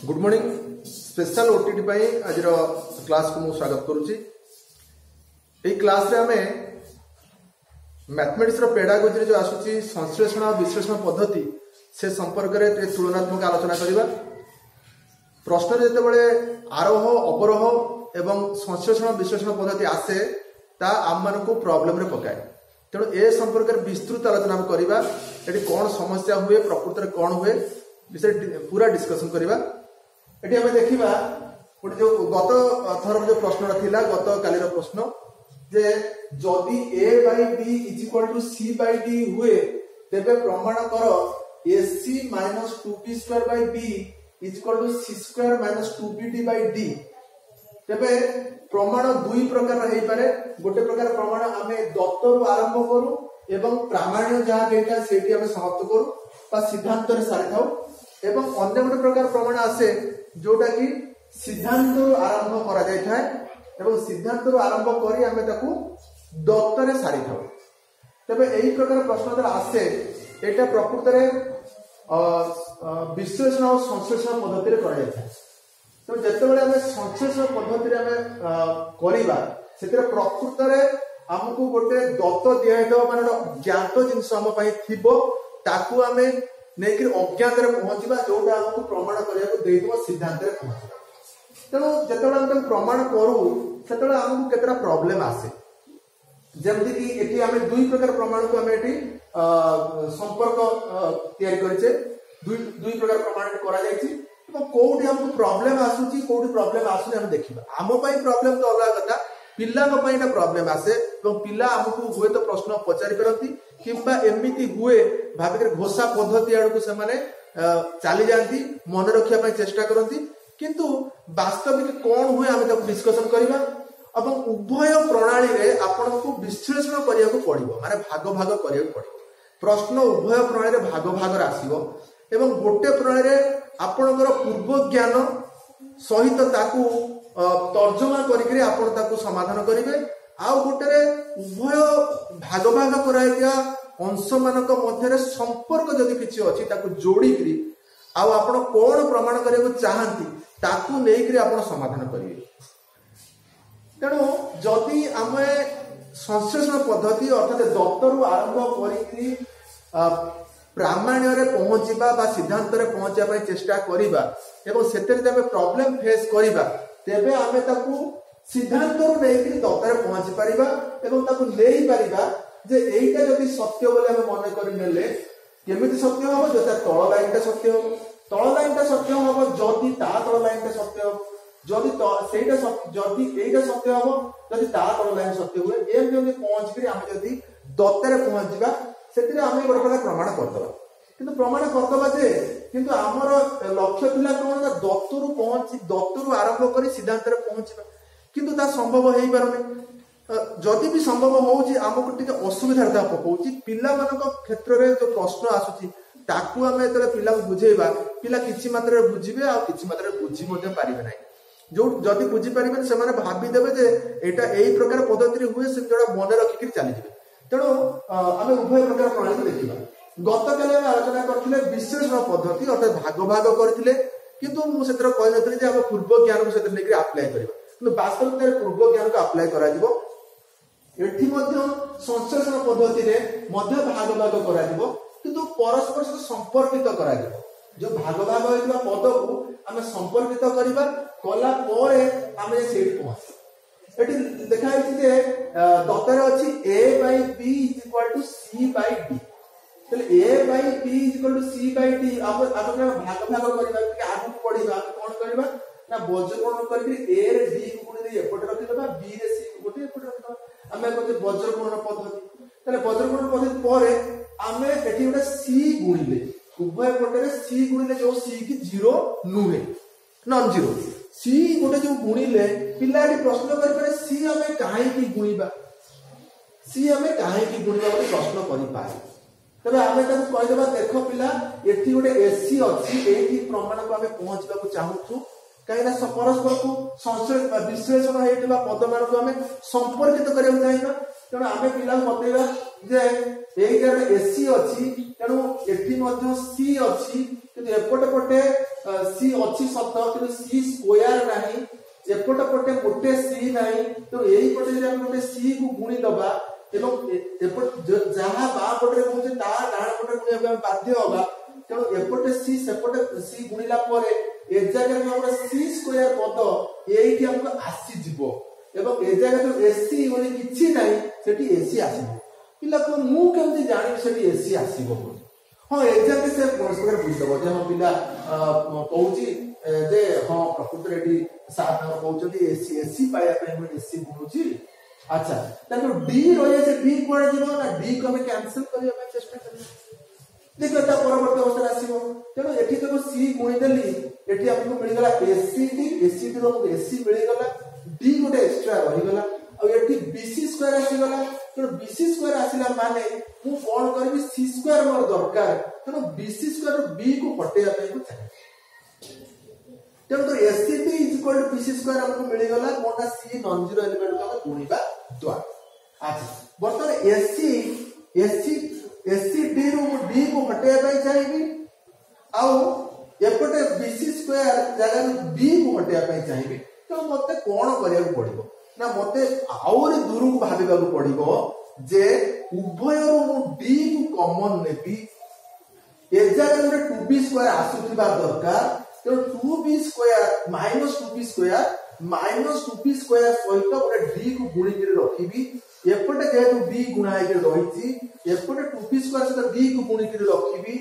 Good morning special OTT पाई आज class को मुझे स्वागत करुच्ची। यही क्लास रे हमें मैथमेटिक्स पेडागोजी जो आसूची संश्लेषण और विश्लेषण पद्धति से संपर्क में तुलनात्मक आलोचना करवा। प्रश्न जिते आरोह अवरोह एवं संश्लेषण विश्लेषण पद्धति आसे ता आम मान को प्रॉब्लम रे पकाए। तेणु ए संपर्क में विस्तृत आलोचना करवा। ये कौन समस्या हुए प्रकृत में कौन हुए विषय पूरा डिस्कसन करवा। ये आम देखा गोटे जो गत थर जो प्रश्न थिला गत काली प्रश्न जे जदि a by b is equal to c by d हुए तेबे प्रमाण कर ac minus 2b square by b is equal to c square minus 2bd by d. तेबे प्रमाण दुई प्रकार रही पारे। गोटे प्रकार प्रमाण आमे दत्तरु आरंभ करू एवं प्रामाण्य जहाँ देटा सेठी आमे समाप्त करू बा सिद्धांत रे सारी थाउ एवं अन्य गोटे प्रकार प्रमाण आसे जोटा कि सिद्धांत आरंभ करा जाय थाए एवं सिद्धांत आरंभ करी आमे ताकू दत्त रे सारी थाउ। तबे एही प्रकार प्रश्न जरा आसे एटा प्रकृत रे विश्लेषण और संश्लेषण पद्धति रे करा जाय थाए। तो जते बेले आमे संश्लेषण पद्धति रे आमे करिबा सेतिर प्रकृत रे हमकु गोटे दत्त दिया हेतो माने ज्ञात जिंस हम पई थिबो ताकू आमे नेकि अज्ञात रे पहुंचीबा जोटा हमकु प्रमाण करिया को देइबो सिद्धांत रे पहुंचीबा। तेणु जेतेबेले हम प्रमाण करू सेतेबेले हमकु केतरा प्रॉब्लम आसे। जेमति कि एठी आमे दुई प्रकार प्रमाण को आमे एठी संपर्क तयारी करिचे। दुई प्रकार प्रमाण करा जायछि। तो कोउठी हमकु प्रॉब्लम आसुची कोउठी प्रॉब्लम आसुनी हम देखिबा। आमो पई प्रॉब्लम तो अलग कथा पिल्ला को पई ना प्रॉब्लम आसे एवं पिल्ला हमकु हुए तो प्रश्न पचारि परंती किंबा एमिति हुए भाबे घोषा पद्धति आड़ को से माने चली जाती मन रखिया पई चेष्टा करंती किंतु वास्तविक कौन हुए आमे ताको डिस्कशन करबा। एवं उभय प्रणाली रे आपन को विश्लेषण करिया को पड़िबो माने भाग भाग करिया को पड़िबो। प्रश्न उभय प्रणाली रे भाग भाग रे आसीबो एवं गोटे प्रणाली रे आपनकर पूर्व ज्ञान सहित ताकू तर्जमा करिकरी आपण ताकू समाधान करिवे। आउ गोटे रे उभय भाग भाग कराइया अंश मानक मध्य संपर्क जदि किछि अछि ताकू जोड़िकरी आउ आपण कोन प्रमाण करिया चाहंती ताकू नेइकरी आपण समाधान करिवे। तेणु जदि आमे संश्लेषण पद्धति अर्थात दत्तरु आरंभ करिकरी प्रामाण्य रे पहुंचीबा बा सिद्धांत रे पहुंचा पय चेष्टा करिबा एवं सेतरे जबे प्रॉब्लम फेस करिबा तेबे आमे ताकू सिद्धांत रो नेइकरी दत्त रे पहुंची परिबा एवं ताकू लेई परिबा जे एइटा जदि सत्य बोले हम मन करि नेले केमिति सत्य हो जता तळ लाइनटा सत्य हो तळ लाइनटा सत्य हो जदि ता तळ लाइनटा सत्य हो जदि सेइटा जदि एइटा सत्य हो जदि ता तळ लाइन सत्य हुए एम जदि पहुंच करी हम जदि दत्त रे पहुंचबा सेतिरे आमे गोटे प्रकार प्रमाण करदबा किंतु प्रमाण करदबा जे किंतु हमर लक्ष्य थिला कोन ना दत्तरु पहुंची दत्तरु आरंभ करी सिद्धांत रे पहुंचबा किंतु ता संभव हेई पारने। जदि भी संभव होउची हमकु टिके असुविधा ता पकोउची पिल्ला मानक क्षेत्र रे जो प्रश्न आसुची ताकू हमें तले पिल्ला को बुझेबा पिल्ला किछि मात्रा रे बुझिबे आ किछि मात्रा रे बुझि मध्ये पारिबे नै। जो जदि बुझि पारिबे से माने भाबी देबे जे एटा एई प्रकार पद्धति रे हुए से जोडा मन रखि चली जिवे। तेणु आमे उभय प्रकार प्रणाली को देखिबा। गत काले हम आलोचना करथिले विश्लेषण पद्धति अर्थात भाग भाग करथिले किंतु मु सेतर कहि नथि जे हम पूर्व ज्ञान को सेतर लेकरी अप्लाई करबा किंतु वास्तव में पूर्व ज्ञान को अप्लाई करा जिवो। एठी मध्ये संश्लेषण पद्धति रे मध्ये भाग भाग करा जिवो किंतु परस्पर से संपर्कित करा जिवो। जो भाग भाग होइबा पद को हमें संपर्कित करबा कला परे हमें सेट पहुंच। एठी देखा है जे दत्तर अछि a by b = c by d। तले a by b = c by d आप भाग भाग करबा कि आगु पढिबा कोन करबा ना वज्रकोण करके a रे d को गुणी दे एपटे रखि दबा b रे c को गोटे एपटे रखि दबा हमें कहते वज्रकोण पद्धति। तले वज्रकोण पद्धति परे हमें एठी गोटे c गुणिले उभय पटे रे c गुणिले जो c की 0 नुहे नॉन जीरो c गोटे जो गुणिले पिलाडी प्रश्न कर पारे c हमें काहे की गुणीबा c हमें काहे की गुणीबा बोले प्रश्न करि पाए। तबे हमें ताको कहि देबा देखो पिला एठी गोटे ac अछि एठी प्रमाण को हमें पहुंचबा को चाहूछु कहीं परस्पर को विश्लेषण होता पद मान को आम संपर्कित करा चाहिए। तेणु आम पिला बतेगा जे एसी अच्छी तेणु एटी सी अच्छी कि एपटे पटे सी अच्छी सत कि सी स्क्वायर नहीं एपट पटे गोटे सी नहीं तो यही पटे जब गोटे सी को गुणी दबा एवं एपट जहां बा पटे कहूचे ता डाण पटे गुणी हम बाध्य होगा तेणु एपटे सी सेपटे सी गुणिला परे ए जगह में हमरा सी स्क्वायर पद एठी हमको आसी जिवो एवं ए जगह तो एसी बोली किछि नहीं सेठी एसी आसीबो पिला को मु केमति जानि सेठी एसी आसीबो हाँ एग्जाक्टली से परस्पर बुझदबो जे हम पिला कहूची जे हाँ प्रकृत रेडी साथ हम कहउछथि एसी एसी पाया पे हम एसी गुणुची अच्छा तनो डी रहे से डी कोड जीवो ना डी को हम कैंसिल करिया पे चेष्टा करिया देखो ता परवर्ती अवस्था आसीबो तेनो एठी तो सी गुणी देली एठी हमको मिल गला एसी रो एसी मिल गला डी गोटे एक्स्ट्रा रही गला और एठी बीसी स्क्वायर आसी गला तो बीसी स्क्वायर आसिला माने मु कोन करबी सी स्क्वायर मोर दरकार तो बीसी स्क्वायर रो बी को हटेया पे को चाहे तो SCT is equal to BC square हमको मिल गला कोनटा सी नॉन जीरो एलिमेंट को गुणीबा द्वारा अच्छा बर्तमान एससीटी रो डी को हटेया पे चाहिबी आउ एपटे बीसी स्क्वायर जगह बी को हटेया पे चाहिबी तो मते कोन करिया पड़िबो ना मते आउरी दूर को भाबिबा को पड़िबो जे उभय रो मु डी को कॉमन नेबी ए जगह रे 2b स्क्वायर आसुथिबा दरकार तो 2b square minus 2b square सहित गोटे डी को गुणी कर रखिबी एपटे जेहेतु b गुणा हे रहिछि एपटे 2b स्क्वायर सहित b को गुणी कर रखिबी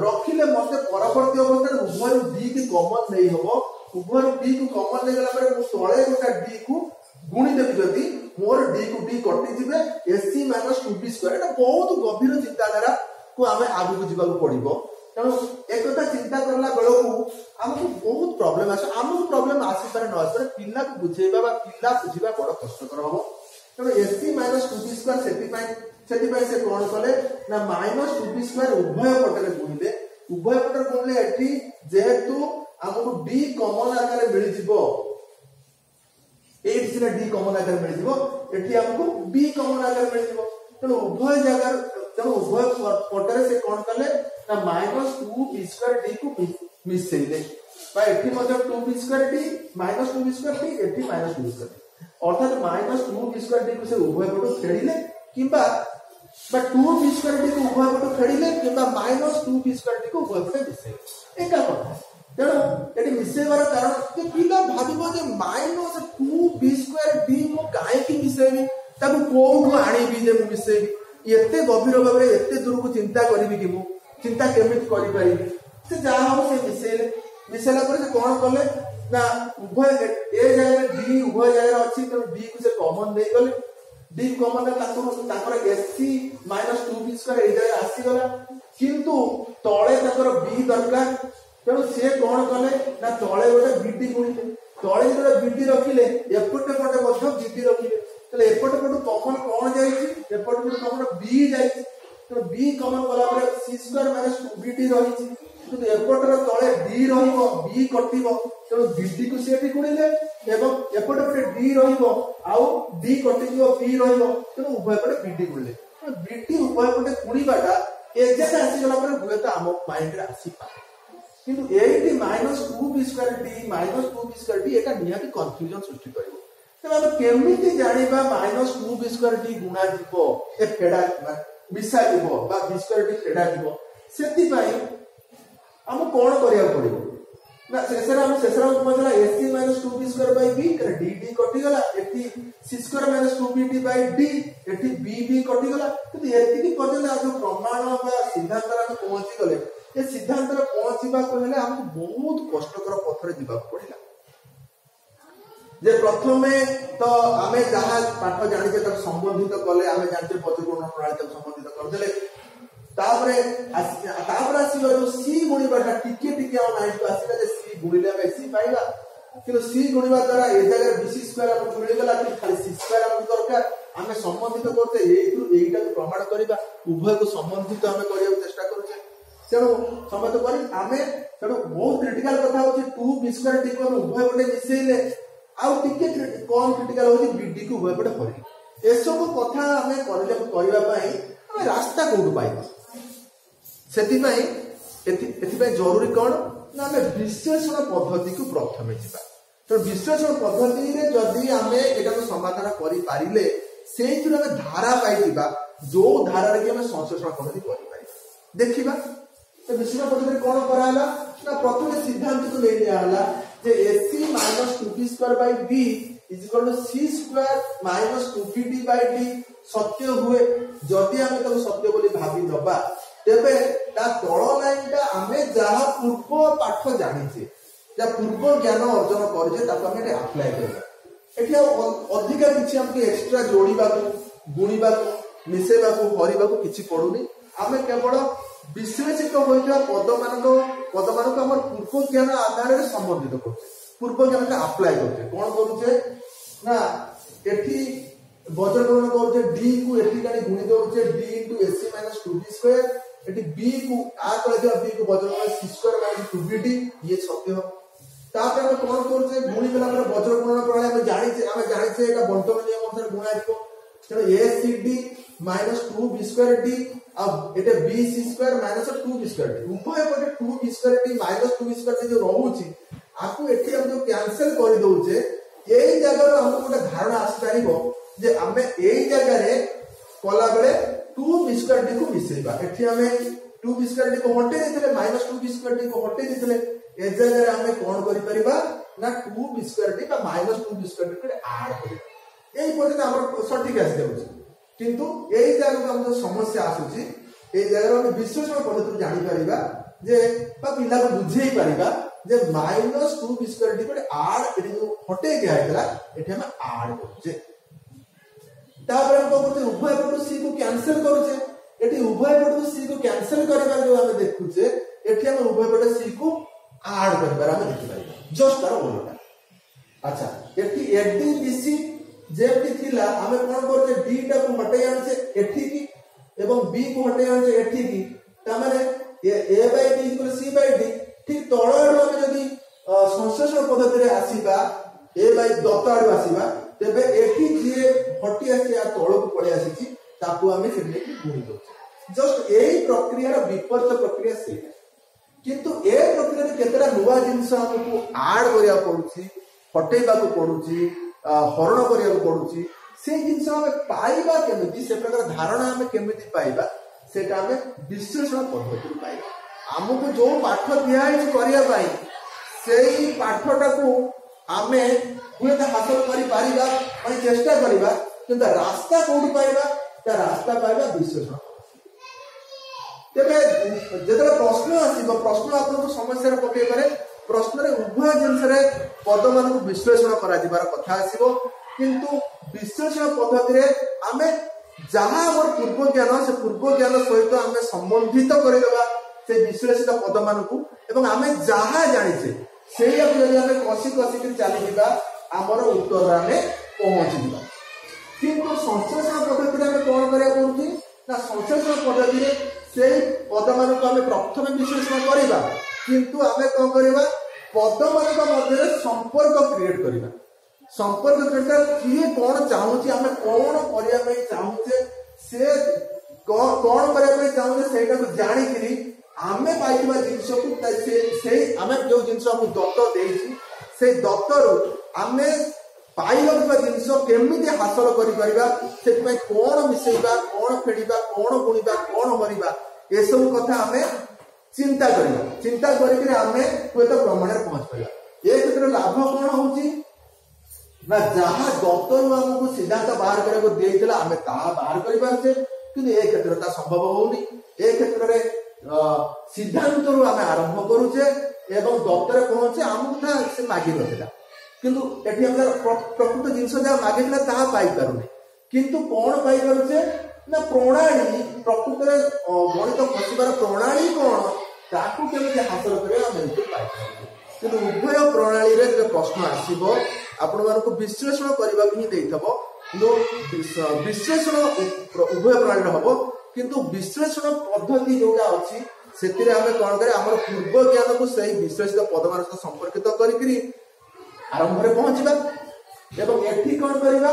रखिले मते परवर्ती अवस्था उभय d के कॉमन नहीं होबो उभय d को कॉमन ले गला पर मु तळे गोटा d को गुणी देबी जदी मोर d को d कटि जिवे ac - 2b स्क्वायर एटा बहुत गभीर चिंताधारा को हमें आगु को जीवा को पड़िबो तेणु एक कथा चिंता करला बेलकू हमको बहुत प्रॉब्लम आसे हमको प्रॉब्लम आसी पारे न आसी पारे पिल्ला को बुझेबा बा पिल्ला बुझिबा बड़ कष्टकर हो तेणु ac - 2b स्क्वायर सेति पय से कोन कले ना -2b स्क्वायर उभय पटले गुणिले उभय पटले गुणले एठी जेहेतु हमको d कॉमन आकार मिल जिवो एठी सिना d कॉमन आकार मिल जिवो एठी हमको b कॉमन आकार मिल जिवो तेणु उभय जगह तेणु उभय पटले से कोन कले ना -2b स्क्वायर d को मिसेइले बा एठी मतलब 2b square d -2b square d एठी -2b स्क्वायर अर्थात -2b स्क्वायर d को से उभय पट फेडिले किबा बा 2b स्क्वायर d को उभय पट फेडिले किबा -2b स्क्वायर d को उभय पट मिसेइले एका कथा तेणु एठी मिसेइबार कारण जे पिला भाबिबो जे -2b स्क्वायर d मो काहे कि मिसेइबी ताको कोउ आनिबी जे मु मिसेइबी एते गभीर भाबरे एते दूर को चिंता करिबी कि मु चिंता केमित करि पारिबी से जा हो से मिसेला पर से कोन कले ना उभय ए जगह डी उभय जगह अछि तो डी को से कॉमन दे गले डी कॉमन ताकर एसी - 2b स्क्वायर ए जगह आसी गला किंतु तळे ताकर बी दरकार तेणु से कोन कले ना तळे गोटे बीडी गुणिले तळे गोटे बीडी रखिले एपटे पटे मध्य बीडी रखिले तले एपटे पटे कॉमन कोन जाईछि एपटे पटे कॉमन बी जाईछि तो बी कॉमन कला पर c स्क्वायर - 2bt रहिछि तो एपटर तळे d रहिबो b कटिबो तेणु bd को सेठी गुणिले एवं एपटे पटे d रहिबो आउ d कटिबो b रहिबो तेणु उभय पटे bd गुणिले तो bd उभय पटे गुणिबाटा एजेट आसी गला पर हुए तो हम माइंड रे आसी पा किंतु eighty -2b square d -2b square d एटा निहाती कंफ्यूजन सृष्टि करिवो तबे हम केमिति जानिबा -2b स्क्वायर d गुणा जीवो ए फेडा मिसा जीवो बा b स्क्वायर d फेडा जीवो सेति पई हम कोन करिया पड़िबो ना सेसरा हम मतलब ac - 2b square by b करे dd कटि गला एठी c square - 2bt by d एठी b कटि गला तो एति पर्यंत आ जो प्रमाण बा सिद्धांत रा पहुंची गले ए सिद्धांत रा पहुंचीबा को हेले हमको बहुत कष्टकर पथरे जीवा पड़िला जे प्रथमे तो आमे जहा पाठ जानिके तक संबंधित कले आमे जानते पदपूर्ण प्रणाली तक संबंधित कर देले तापरे आसीबा जो सी गुणिबाटा टिके आ माइंड को आसीला जे सी गुणिले में सी पाइला कि सी गुणिबा द्वारा ए जगह bc स्क्वायर हमको मिल गला कि खाली c स्क्वायर हमको दरकार आमे संबंधित करते एइटा को प्रमाण करिबा उभय को संबंधित आमे करिया चेष्टा करूचे तेणु समझ करी आमे तेणु बहुत क्रिटिकल कथा होची 2b स्क्वायर d को उभय पटे मिसेइले आउ टिके कौन क्रिटिकल होची bd को उभय पटे करी ए सब कथा आमे करिबा पई आमे रास्ता कोड पाइबा सेति पई एति पई जरूरी कोन ना आम विश्लेषण पद्धति को प्रथम जा तो विश्लेषण पद्धति जदि आम यहाँ समाधान करें से धारा पाई जो धारा की संश्लेषण पद्धति कर देखा तो विश्लेषण पद्धति कौन कराला ना प्रथम सिद्धांत को ले लिया जे AC minus 2p² by b is equal to c² minus 2pd by d सत्य हुए जदि आम सत्य बोली भावी दबा तेबे ता तଳ लाइनटा आमे जहा पूर्व पाठ जानिछे या पूर्व ज्ञान अर्जन करजे ताको आमे अप्लाई करबा एठी अधिक किछि हमके एक्स्ट्रा जोड़ीबा गुणीबा मिसेबा हरिबा किछि पडुनी आमे केवल विश्लेषित होइता पद मानको हमर पूर्व ज्ञान आधार रे संबंधित करछे पूर्व ज्ञान का अप्लाई करछे कोन करूछे ना एठी वज्रकरण करूछे d को एठी कानी गुणी दउछे d * AC - 2b² एठी b को आ कहले b को वज्रकरण c² - 2bd ये सत्य तापर हम कोन करूछे गुणी बेला पर वज्रकरण प्रणाली हम जानिछे एटा बंटन नियम अनुसार गुणा दिबो तो ACD - 2b²d अब एटा bc² - 2b²d उभय पटे 2b²d - 2b² जो रहउची आकु एठी हम जो कैंसिल कर दउछे एई जगह रो हमको गोटे धारणा आसी पारिबो जे हमें एई जगह रे कोला बेले 2b²d को मिसेबा एठी हमें 2b²d को हटे देथिले -2b²d को हटे देथिले ए जगह रे हमें कोन करि परिबा ना 2b²d का -2b² को ऐड करिबा एई पद्धति हमर सटीक आसी जाउची किंतु एई जगह हम जो समस्या आसुची एई जगह हम विश्लेषण पद्धति जानि परिबा जे बा पिला को बुझेई परिबा जे -2b² को ऐड एठी जो हटे दिया हैतला एठी हम ऐड करछे तापर हम कहते उभय पट c को कैंसिल करूछे एठी उभय पट c को कैंसिल करबा जो हम देखुछे एठी हम उभय पट c को ऐड करबा हम देखि पाइबा जस्ट तार उल्टा अच्छा एठी AD BC जेमति थिला हमें कोन करछे d टा को हटे आनछे एठी की एवं b को हटे आनछे एठी की ता माने a by b equal c by d ठीक तळाडू हम जदी संश्लेषण पद्धति रे आसीबा a बाय दत्ताडू आसीबा तेबे एठी जे हटी आसी आ तळ को पळे आसीची ताकू हमें सेने की गुणी दो जस्ट एई प्रक्रिया रो विपरीत प्रक्रिया से किंतु ए प्रक्रिया रे केतरा नुवा जिंस हमको ऐड करिया पडुची हटेबा को पडुची हरण करिया को पडुची से जिंस हम पाइबा केमिति से प्रकार धारणा हम केमिति पाइबा सेटा हम विश्लेषण पद्धति पाइबा हमको जो पाठ दिया है करिया पाई सेई पाठटा को आमे हुए हासिल करि पारिबा माने चेष्टा करिबा किंतु रास्ता कोड पाइबा ता रास्ता पाइबा विश्लेषण तेबे जेतले प्रश्न आसीबो प्रश्न आपन समस्या रे पके पारे प्रश्न रे उभय जिंस रे पद मान को विश्लेषण करा दिबार कथा आसीबो किंतु विश्लेषण पद्धति रे आमे जहां हमर पूर्व ज्ञान से पूर्व ज्ञान सहित आमे संबंधित करिदबा से विश्लेषित पद मान को एवं आमे जहां जानिछे सेया को जदि आमे कसी के चली दिबा हमर उत्तर आमे पहुंच दिबा किंतु संश्लेषण पद्धति रे आमे कोन करिया पड़ुची ना संश्लेषण पद्धति रे सेई पद मान को आमे प्रथम विश्लेषण करिबा किंतु आमे कोन करिबा पद मान को मध्य संपर्क क्रिएट करिबा संपर्क क्रिएट किए कोन चाहूची आमे कोन करिया पे चाहूचे से कोन करिया पे चाहूचे सेटा को जानि करी आमे पाइबा जिंस को से आमे जो जिंस हम दत्त देइछि से दत्तर आमे पाइबा जिंस केमिति हासिल करि परिबा से में कोन मिसेबा कोन फेडिबा कोन गुणीबा कोन हरिबा ए सब कथा हमें चिंता करिके आमे कोइ तो प्रमाण रे पहुंच परिबा ए क्षेत्र लाभ कोन होउची ना जहां दत्तर हमको सिद्धांत बाहर करे को देइतला आमे ता बाहर करि पारछे किंतु ए क्षेत्र ता संभव होउनी ए क्षेत्र रे सिद्धांत रो आमे आरंभ करूचे एवं दत्तर पहुंचे हमको था से मागी नथिला किंतु एठी हमरा प्रकृत जिंस जा मागितला ता पाई पारुनी किंतु कोन पाई पारुचे ना प्रणाली प्रकृत रे गणित पसिबार प्रणाली कोन ताकू केमे हासिल करे हम एठी पाई पारुचे किंतु उभय प्रणाली रे जे प्रश्न आसीबो आपण मानको विश्लेषण करबा भी देइथबो किंतु विश्लेषण उभय प्रणाली हबो किंतु विश्लेषण पद्धति जोटा अछि सेतिरे हमें कोन करे हमर पूर्व ज्ञान को सही विश्लेषित पदमान सहित संपर्कित करिकरी आरंभ रे पहुंचबा एवं एठी कोन करिबा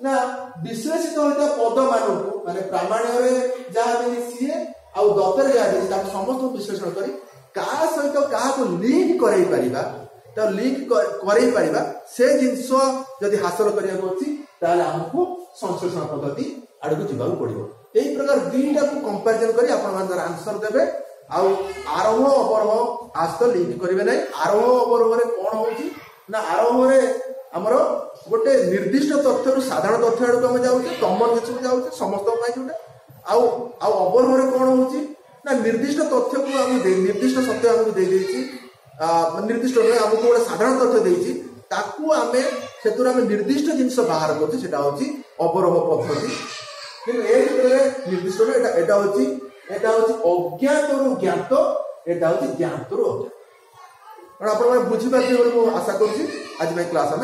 ना विश्लेषित होता पद मान को माने प्रामाण्य रे जहा देसी सीए आ दत्तर जहा देसी ता समस्त विश्लेषण करी का सहित क्या लिंक करई परिबा तो लिंक करई परिबा से जिंस जदि हासिल करिया अछि ताले हमको संश्लेषण पद्धति आड़ को जीवा पड़ो यही प्रकार दुईटा को कंपैरिजन करी आपण आंसर देबे आउ आरंभ अवरोह आज तो लिंक करेंगे ना आरंभ अवरोह कौन होची ना आरंभ आमर गोटे निर्दिष्ट तथ्य साधारण तथ्य आड़ को जाऊे कमन जिस जाऊे समस्त अवरोह कौन होची ना निर्दिष्ट तथ्य को आम निर्दिष्ट सत्य आमको दे निर्दिष्ट आमको गोटे साधारण तथ्य देती ताकू आम से निर्दिष्ट जिनस बाहर करते अवरोह पद्धति कि निर्दिष्ट एटा हूँ अज्ञात रु ज्ञात एटा हूँ ज्ञात रु अज्ञात। आप बुझीपारे आशा करुँच आज क्लास आम